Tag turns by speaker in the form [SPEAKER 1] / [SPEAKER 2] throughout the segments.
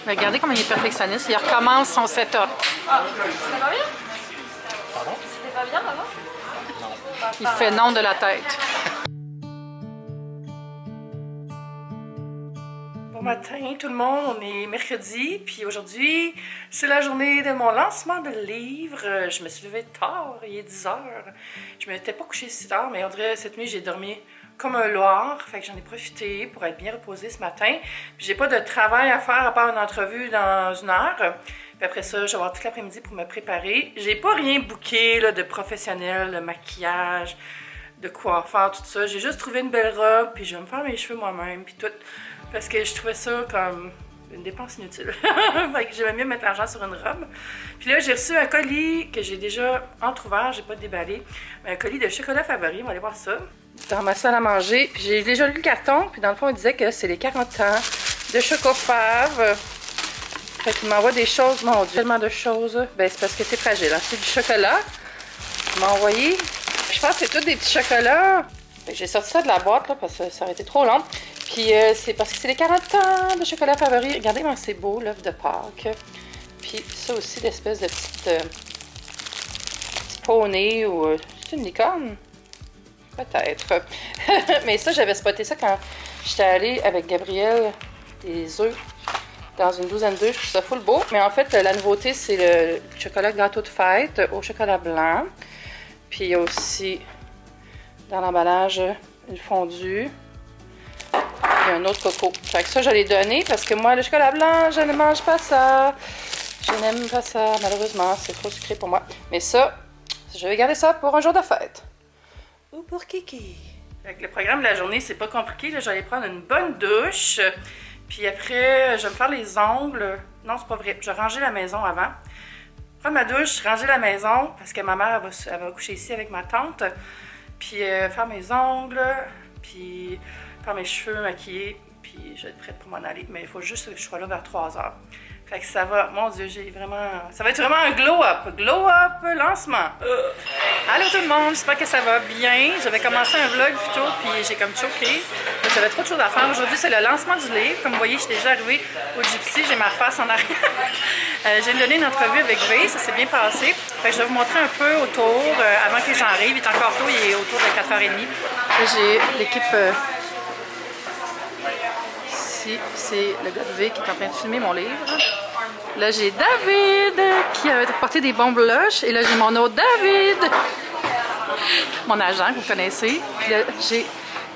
[SPEAKER 1] Regardez comment il est perfectionniste. Il recommence son setup.
[SPEAKER 2] Ah, c'était pas bien?
[SPEAKER 3] Pardon?
[SPEAKER 2] C'était pas bien avant?
[SPEAKER 1] Il fait non de la tête.
[SPEAKER 4] Bon matin tout le monde, on est mercredi, puis aujourd'hui c'est la journée de mon lancement de livre. Je me suis levée tard, il est 10 h. Je m'étais pas couchée si tard, mais on dirait cette nuit j'ai dormi comme un loir, fait que j'en ai profité pour être bien reposée ce matin. Puis j'ai pas de travail à faire à part une entrevue dans 1 heure. Puis après ça, je vais avoir toute l'après-midi pour me préparer. J'ai pas rien booké là, de professionnel, de maquillage, de coiffeur, tout ça. J'ai juste trouvé une belle robe, puis je vais me faire mes cheveux moi-même, puis tout. Parce que je trouvais ça comme une dépense inutile. Fait que j'aimais mieux mettre l'argent sur une robe. Puis là, j'ai reçu un colis que j'ai déjà entrouvert, j'ai pas déballé. Un colis de chocolat favori, on va aller voir ça. Dans ma salle à manger, puis j'ai déjà lu le carton, puis dans le fond, il disait que c'est les 40 ans de Chocofave. Fait qu'il m'envoie des choses, mon Dieu, tellement de choses. Ben, c'est parce que c'est fragile, hein? C'est du chocolat. Il m'a envoyé. Je pense que c'est tous des petits chocolats. J'ai sorti ça de la boîte, là, parce que ça aurait été trop long. Puis c'est parce que c'est les 40 ans de chocolat favori. Regardez comment c'est beau, l'œuf de Pâques. Puis ça aussi, l'espèce de petite poney ou... c'est une licorne? Peut-être. Mais ça, j'avais spoté ça quand j'étais allée avec Gabriel des œufs dans une douzaine d'œufs. Je trouve ça full beau. Mais en fait, la nouveauté, c'est le chocolat gâteau de fête au chocolat blanc. Puis il y a aussi dans l'emballage une fondue. Et un autre coco. Fait que ça, je l'ai donné parce que moi, le chocolat blanc, je ne mange pas ça. Je n'aime pas ça, malheureusement. C'est trop sucré pour moi. Mais ça, je vais garder ça pour un jour de fête. Ou pour Kiki. Fait que le programme de la journée, c'est pas compliqué. Là, j'allais prendre une bonne douche. Puis après, je vais me faire les ongles. Non, c'est pas vrai. Je vais ranger la maison avant. Prendre ma douche, ranger la maison parce que ma mère, elle va coucher ici avec ma tante. Puis faire mes ongles. Puis faire mes cheveux, maquiller, puis je vais être prête pour m'en aller. Mais il faut juste que je sois là vers 3 h. Fait que ça va, mon Dieu, j'ai vraiment... Ça va être vraiment un glow-up. Glow-up lancement. Allô tout le monde, j'espère que ça va bien. J'avais commencé un vlog plus tôt, puis j'ai comme choqué. J'avais trop de choses à faire. Aujourd'hui, c'est le lancement du livre. Comme vous voyez, je suis déjà arrivée au Gypsy. J'ai ma face en arrière. J'ai donné une entrevue avec V, ça s'est bien passé. Fait que je vais vous montrer un peu autour avant que les gens arrivent. Il est encore tôt, il est autour de 4 h 30. Là, j'ai l'équipe... c'est le gars de V qui est en train de filmer mon livre. Là, j'ai David qui avait porté des bons blushs. Et là, j'ai mon autre David, mon agent que vous connaissez. Puis là, j'ai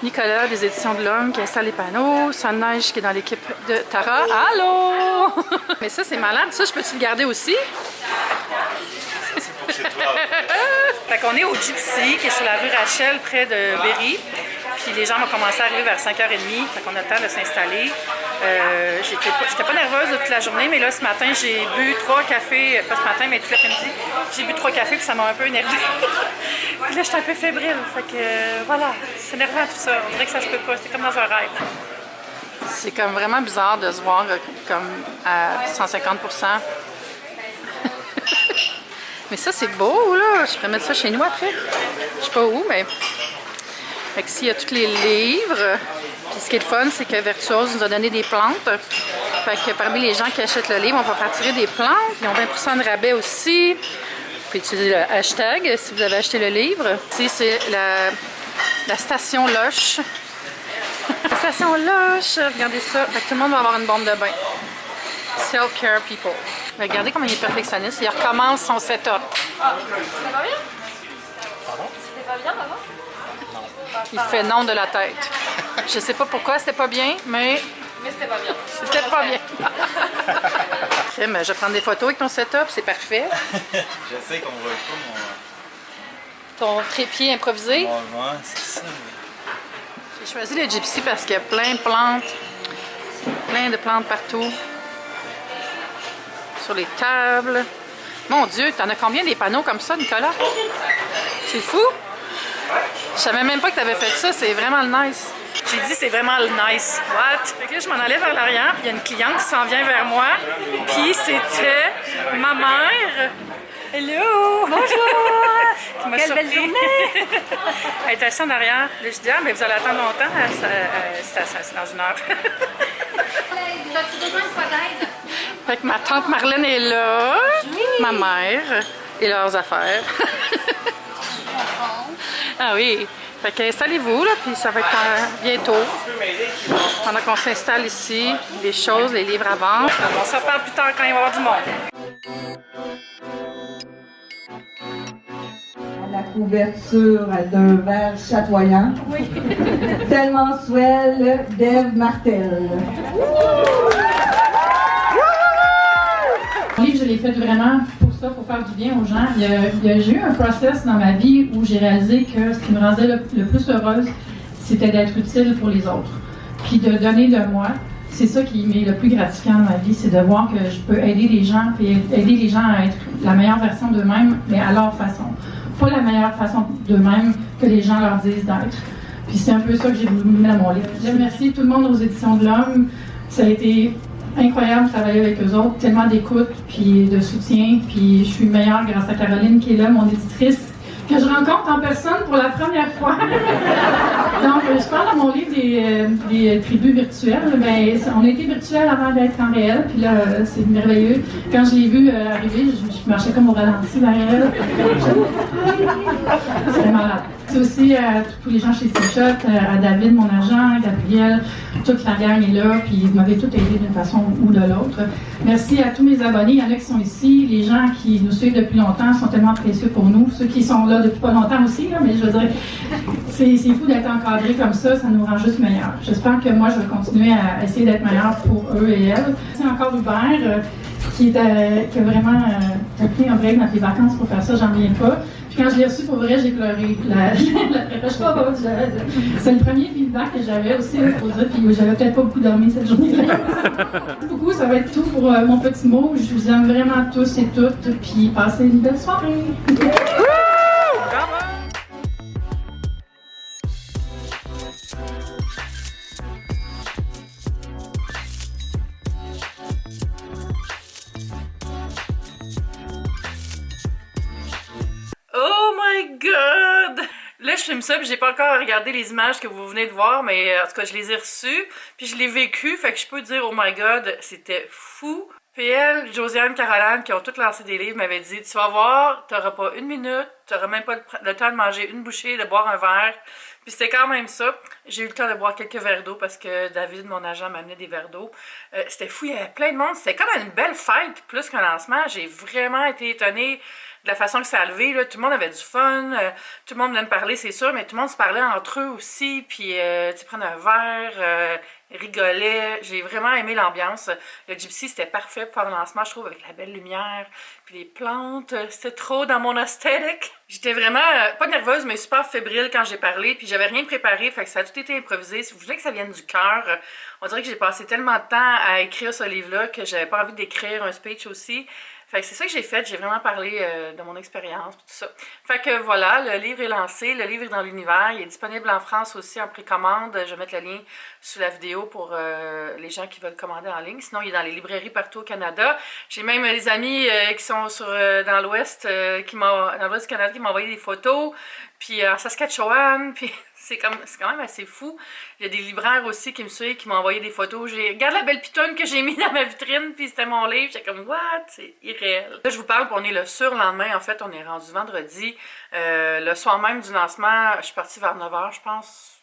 [SPEAKER 4] Nicolas des Éditions de l'Homme qui installe les panneaux. Sonneige qui est dans l'équipe de Tara. Allô! Mais ça, c'est malade. Ça, je peux-tu le garder aussi?
[SPEAKER 3] C'est pour chez toi.
[SPEAKER 4] Fait qu'on est au Gypsy qui est sur la rue Rachel près de Berry. Puis les gens vont commencer à arriver vers 5 h 30, fait qu'on a le temps de s'installer. J'étais pas nerveuse de toute la journée, mais là, ce matin, j'ai bu 3 cafés, pas ce matin, mais toute l'après-midi. J'ai bu 3 cafés, puis ça m'a un peu énervée. Puis là, j'étais un peu fébrile, fait que voilà, c'est énervant tout ça. On dirait que ça se peut pas, c'est comme dans un rêve. C'est comme vraiment bizarre de se voir comme à 150 %. Mais ça, c'est beau, là. Je pourrais mettre ça chez nous après. Je sais pas où, mais... Fait que ici, il y a tous les livres. Puis ce qui est le fun, c'est que Virtuose nous a donné des plantes. Fait que parmi les gens qui achètent le livre, on va faire tirer des plantes. Ils ont 20 % de rabais aussi. Vous pouvez utiliser le hashtag si vous avez acheté le livre. Ici, c'est la station Loche. La station Loche, regardez ça. Fait que tout le monde va avoir une bombe de bain. Self-care people. Regardez comment il est perfectionniste. Il recommence son setup.
[SPEAKER 2] Ah, c'était pas bien?
[SPEAKER 3] Pardon?
[SPEAKER 2] C'était pas bien avant?
[SPEAKER 1] Il fait non de la tête. Je sais pas pourquoi c'était pas bien, mais
[SPEAKER 2] c'était pas bien.
[SPEAKER 1] c'était pas bien. Mais je vais prendre des photos avec ton setup, c'est parfait.
[SPEAKER 3] Je sais qu'on voit pas
[SPEAKER 1] Ton trépied improvisé.
[SPEAKER 3] mon... Ouais, c'est ça.
[SPEAKER 1] J'ai choisi le Gypsy parce qu'il y a plein de plantes. Plein de plantes partout. Sur les tables. Mon Dieu, t'en as combien des panneaux comme ça, Nicolas? C'est fou! Je savais même pas que tu avais fait ça, c'est vraiment le nice. J'ai dit c'est vraiment le nice. What? Fait que là, je m'en allais vers l'arrière, puis il y a une cliente qui s'en vient vers moi. Puis c'était ma mère. Hello! Bonjour!
[SPEAKER 2] Quelle belle journée!
[SPEAKER 4] Elle est assise en arrière. Là, je dis, ah, mais vous allez attendre longtemps? C'est dans 1 heure.
[SPEAKER 2] As-tu besoin de quoi d'aide?
[SPEAKER 1] Fait que ma tante Marlène est là, ma mère et leurs affaires. Ah oui. Fait que installez-vous, là, puis ça va être bientôt. Pendant qu'on s'installe ici, les choses, les livres à vendre. On s'en parle plus tard quand il va y avoir du monde.
[SPEAKER 5] La couverture d'un verre chatoyant. Oui. Tellement swell d'Ève Martel.
[SPEAKER 6] Le livre, je l'ai fait vraiment pour ça, pour faire du bien aux gens. J'ai eu un process dans ma vie où j'ai réalisé que ce qui me rendait le plus heureuse, c'était d'être utile pour les autres. Puis de donner de moi. C'est ça qui m'est le plus gratifiant dans ma vie, c'est de voir que je peux aider les gens, puis aider les gens à être la meilleure version d'eux-mêmes, mais à leur façon. Pas la meilleure façon d'eux-mêmes que les gens leur disent d'être. Puis c'est un peu ça que j'ai voulu mettre dans mon livre. Je remercie tout le monde aux Éditions de l'Homme. Ça a été incroyable de travailler avec eux autres, tellement d'écoute, puis de soutien. Puis je suis meilleure grâce à Caroline qui est là, mon éditrice, que je rencontre en personne pour la première fois. Donc, je parle dans mon livre des tribus virtuelles. Ben, on a été virtuels avant d'être en réel, puis là, c'est merveilleux. Quand je l'ai vu arriver, je marchais comme au ralenti derrière elle. C'était malade. C'est aussi à tous les gens chez C-Shot, à David, mon agent, Gabriel, toute la gang est là, puis ils m'avaient tout aidé d'une façon ou de l'autre. Merci à tous mes abonnés, il y en a qui sont ici, les gens qui nous suivent depuis longtemps sont tellement précieux pour nous, ceux qui sont là depuis pas longtemps aussi, là, mais je veux dire, c'est fou d'être encadré comme ça nous rend juste meilleurs. J'espère que moi, je vais continuer à essayer d'être meilleure pour eux et elles. C'est encore Hubert qui a vraiment pris un break dans tes vacances pour faire ça, j'en reviens pas. Quand je l'ai reçu, pour vrai, j'ai pleuré. C'est le premier feedback que j'avais aussi, pour dire, puis j'avais peut-être pas beaucoup dormi cette journée-là. Merci beaucoup, ça va être tout pour mon petit mot. Je vous aime vraiment tous et toutes, puis passez une belle soirée.
[SPEAKER 1] Oh my god! Là, je filme ça, puis j'ai pas encore regardé les images que vous venez de voir, mais en tout cas, je les ai reçues, puis je l'ai vécu, fait que je peux dire, oh my god, c'était fou. PL, Josiane, Caroline, qui ont toutes lancé des livres, m'avaient dit, tu vas voir, t'auras pas une minute, t'auras même pas le temps de manger une bouchée, de boire un verre. Puis c'était quand même ça. J'ai eu le temps de boire quelques verres d'eau parce que David, mon agent, m'amenait des verres d'eau. C'était fou, il y avait plein de monde. C'était comme une belle fête, plus qu'un lancement. J'ai vraiment été étonnée de la façon que ça a levé. Là. Tout le monde avait du fun, tout le monde venait me parler, c'est sûr, mais tout le monde se parlait entre eux aussi. Puis, tu prendre un verre, rigolait. J'ai vraiment aimé l'ambiance. Le Gypsy, c'était parfait pour faire un lancement, je trouve, avec la belle lumière, puis les plantes. C'était trop dans mon esthétique. J'étais vraiment, pas nerveuse, mais super fébrile quand j'ai parlé, puis j'avais rien préparé, fait que ça a tout été improvisé. Si vous voulez que ça vienne du cœur, on dirait que j'ai passé tellement de temps à écrire ce livre-là que j'avais pas envie d'écrire un speech aussi. Fait que c'est ça que j'ai fait, j'ai vraiment parlé de mon expérience, tout ça. Fait que voilà, le livre est lancé, le livre est dans l'univers, il est disponible en France aussi en précommande. Je vais mettre le lien sous la vidéo pour les gens qui veulent commander en ligne. Sinon, il est dans les librairies partout au Canada. J'ai même des amis qui sont dans l'ouest dans l'ouest du Canada qui m'ont envoyé des photos, puis en Saskatchewan, puis c'est quand même assez fou. Il y a des libraires aussi qui me suivent, qui m'ont envoyé des photos. Regarde la belle pitonne que j'ai mis dans ma vitrine, puis c'était mon livre. J'étais comme, what? C'est irréel. Là, je vous parle, puis on est le surlendemain. En fait, on est rendu vendredi. Le soir même du lancement, je suis partie vers 9h, je pense.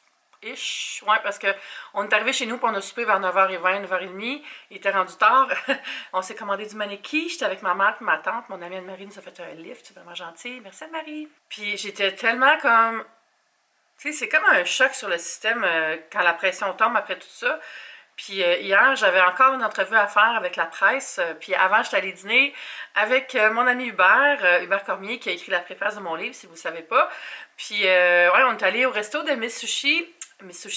[SPEAKER 1] Ish. Ouais, parce que on est arrivé chez nous, puis on a soupé vers 9h20, 9h30. Il était rendu tard. On s'est commandé du maneki. J'étais avec ma mère et ma tante. Mon amie Anne-Marie nous a fait un lift. C'est vraiment gentil. Merci Anne-Marie. Puis j'étais tellement comme... Tu sais, c'est comme un choc sur le système quand la pression tombe après tout ça. Puis hier, j'avais encore une entrevue à faire avec la presse. Puis avant, j'étais allée dîner avec mon ami Hubert Cormier, qui a écrit la préface de mon livre, si vous ne savez pas. Puis ouais, on est allé au resto de Miss Sushi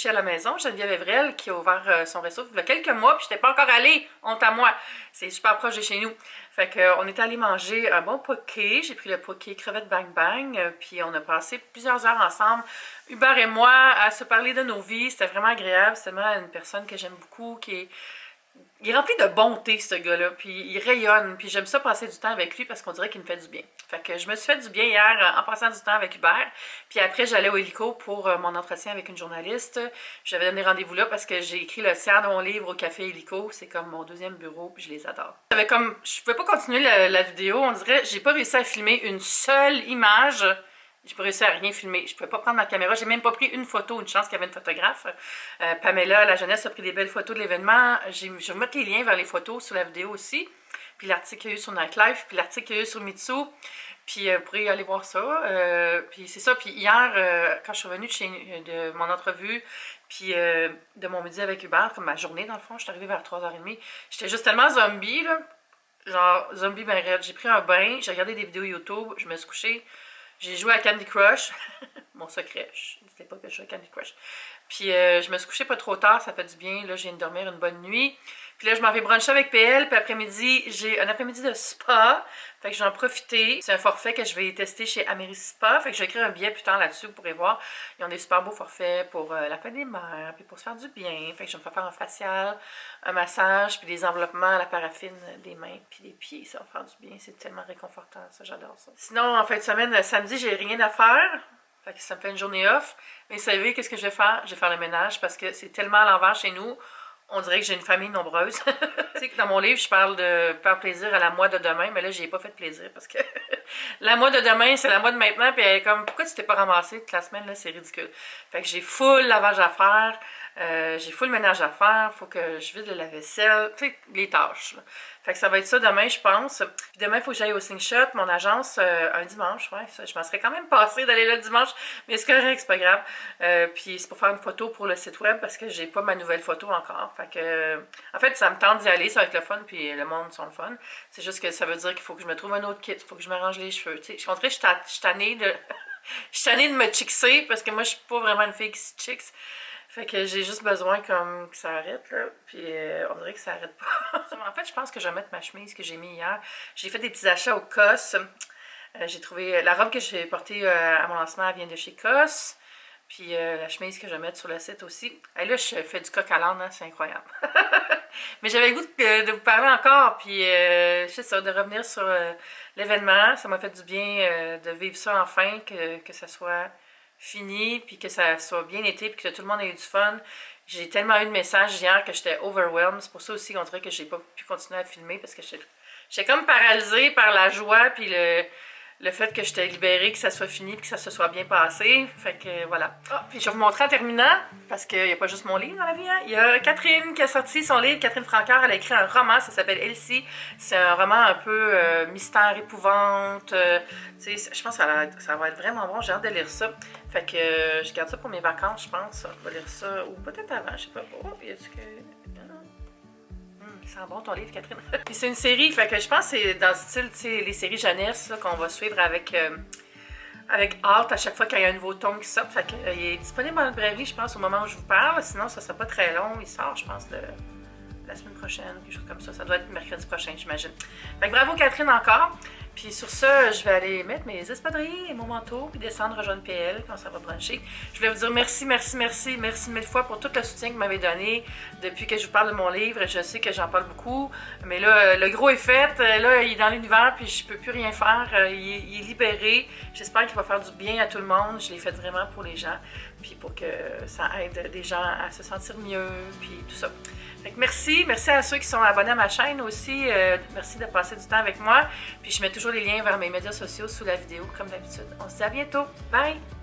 [SPEAKER 1] à la maison, Geneviève Evrel, qui a ouvert son resto il y a quelques mois, puis je n'étais pas encore allée, honte à moi. C'est super proche de chez nous. Fait qu'on est allé manger un bon poké. J'ai pris le poké crevette bang bang, puis on a passé plusieurs heures ensemble, Hubert et moi, à se parler de nos vies. C'était vraiment agréable. C'est vraiment une personne que j'aime beaucoup, qui est Il est rempli de bonté, ce gars-là, puis il rayonne, puis j'aime ça passer du temps avec lui parce qu'on dirait qu'il me fait du bien. Fait que je me suis fait du bien hier en passant du temps avec Hubert, puis après j'allais au hélico pour mon entretien avec une journaliste. J'avais donné rendez-vous là parce que j'ai écrit le tiers de mon livre au Café Hélico, c'est comme mon deuxième bureau, puis je les adore. Je pouvais pas continuer la vidéo, on dirait, j'ai pas réussi à filmer une seule image. J'ai pas réussi à rien filmer. Je pouvais pas prendre ma caméra. J'ai même pas pris une photo. Une chance qu'il y avait une photographe. Pamela, la jeunesse, a pris des belles photos de l'événement. Je vais mettre les liens vers les photos sous la vidéo aussi. Puis l'article qu'il y a eu sur Nightlife. Puis l'article qu'il y a eu sur Mitsu. Puis vous pourrez aller voir ça. Puis c'est ça. Puis hier, quand je suis revenue de mon entrevue, puis de mon midi avec Hubert, comme ma journée dans le fond, je suis arrivée vers 3h30. J'étais juste tellement zombie, là. Genre zombie ben raide. J'ai pris un bain, j'ai regardé des vidéos YouTube, je me suis couchée. J'ai joué à Candy Crush, mon secret, n'hésitez pas que je joue à Candy Crush. Puis je me suis couchée pas trop tard, ça fait du bien, là je viens de dormir une bonne nuit. Puis là je m'en vais bruncher avec PL, puis après-midi, j'ai un après-midi de spa, fait que je vais en profiter. C'est un forfait que je vais tester chez Amerispa, fait que je vais écrire un billet plus tard là-dessus, vous pourrez voir. Ils ont des super beaux forfaits pour la fin des mères, puis pour se faire du bien. Fait que je vais me faire un facial, un massage, puis des enveloppements à la paraffine des mains, puis des pieds, ça va faire du bien. C'est tellement réconfortant, ça, j'adore ça. Sinon, en fin de semaine, samedi, j'ai rien à faire. Fait que ça me fait une journée off. Mais vous savez, qu'est-ce que je vais faire? Je vais faire le ménage parce que c'est tellement à l'envers chez nous. On dirait que j'ai une famille nombreuse. Tu sais que dans mon livre, je parle de faire plaisir à la moi de demain, mais là, j'y ai pas fait plaisir parce que la moi de demain, c'est la moi de maintenant, puis elle est comme, pourquoi tu t'es pas ramassée toute la semaine, là, c'est ridicule. Fait que j'ai full lavage à faire, j'ai full ménage à faire, faut que je vide le lave-vaisselle, tu sais, les tâches, là. Fait que ça va être ça demain, je pense. Puis demain, il faut que j'aille au Slingshot, mon agence, un dimanche. Ouais, ça, je m'en serais quand même passée d'aller là le dimanche, mais c'est correct, c'est pas grave. Puis c'est pour faire une photo pour le site web parce que j'ai pas ma nouvelle photo encore. Fait que, en fait, ça me tente d'y aller, ça va être le fun, puis le monde sont le fun. C'est juste que ça veut dire qu'il faut que je me trouve un autre kit, il faut que je m'arrange les cheveux. Tu sais, je compterais, je suis tannée de... je suis tannée de me chixer parce que moi, je suis pas vraiment une fille qui se chixe. Fait que j'ai juste besoin comme que ça arrête, là. Puis on dirait que ça arrête pas. En fait, je pense que je vais mettre ma chemise que j'ai mis hier. J'ai fait des petits achats au COS. J'ai trouvé... La robe que j'ai portée à mon lancement, elle vient de chez COS. Puis la chemise que je vais mettre sur le site aussi. Et là, je fais du coq à l'âne, hein, c'est incroyable. Mais j'avais le goût de vous parler encore. Puis c'est ça, de revenir sur l'événement. Ça m'a fait du bien de vivre ça enfin, que ça soit... fini, puis que ça soit bien été, puis que tout le monde ait eu du fun. J'ai tellement eu de messages hier que j'étais overwhelmed. C'est pour ça aussi qu'on dirait que j'ai pas pu continuer à filmer, parce que j'étais comme paralysée par la joie, puis le fait que j'étais libérée, que ça soit fini, puis que ça se soit bien passé. Fait que voilà. Ah, puis je vais vous montrer en terminant, parce qu'il n'y a pas juste mon livre dans la vie, hein. Il y a Catherine qui a sorti son livre, Catherine Francoeur, elle a écrit un roman, ça s'appelle Elsie. C'est un roman un peu mystère, épouvante. Tu sais, je pense que ça va être vraiment bon, j'ai hâte de lire ça. Fait que je garde ça pour mes vacances, je pense. Je vais lire ça, ou peut-être avant, je sais pas. Oh, y a-tu que... Il sent bon ton livre, Catherine. Puis c'est une série, fait que je pense que c'est dans le style, tu sais, les séries jeunesse qu'on va suivre avec hâte à chaque fois qu'il y a un nouveau tome qui sort. Fait que, il est disponible en librairie, je pense, au moment où je vous parle. Sinon, ça sera pas très long. Il sort, je pense, la semaine prochaine, quelque chose comme ça. Ça doit être mercredi prochain, j'imagine. Fait que bravo, Catherine, encore. Puis sur ça, je vais aller mettre mes espadrilles et mon manteau, puis descendre rejoindre PL quand ça va bruncher. Je voulais vous dire merci mille fois pour tout le soutien que vous m'avez donné depuis que je vous parle de mon livre. Je sais que j'en parle beaucoup, mais là, le gros est fait. Là, il est dans l'univers, puis je peux plus rien faire. Il est libéré. J'espère qu'il va faire du bien à tout le monde. Je l'ai fait vraiment pour les gens, puis pour que ça aide des gens à se sentir mieux, puis tout ça. Fait que merci à ceux qui sont abonnés à ma chaîne aussi. Merci de passer du temps avec moi. Puis je mets toujours les liens vers mes médias sociaux sous la vidéo, comme d'habitude. On se dit à bientôt. Bye!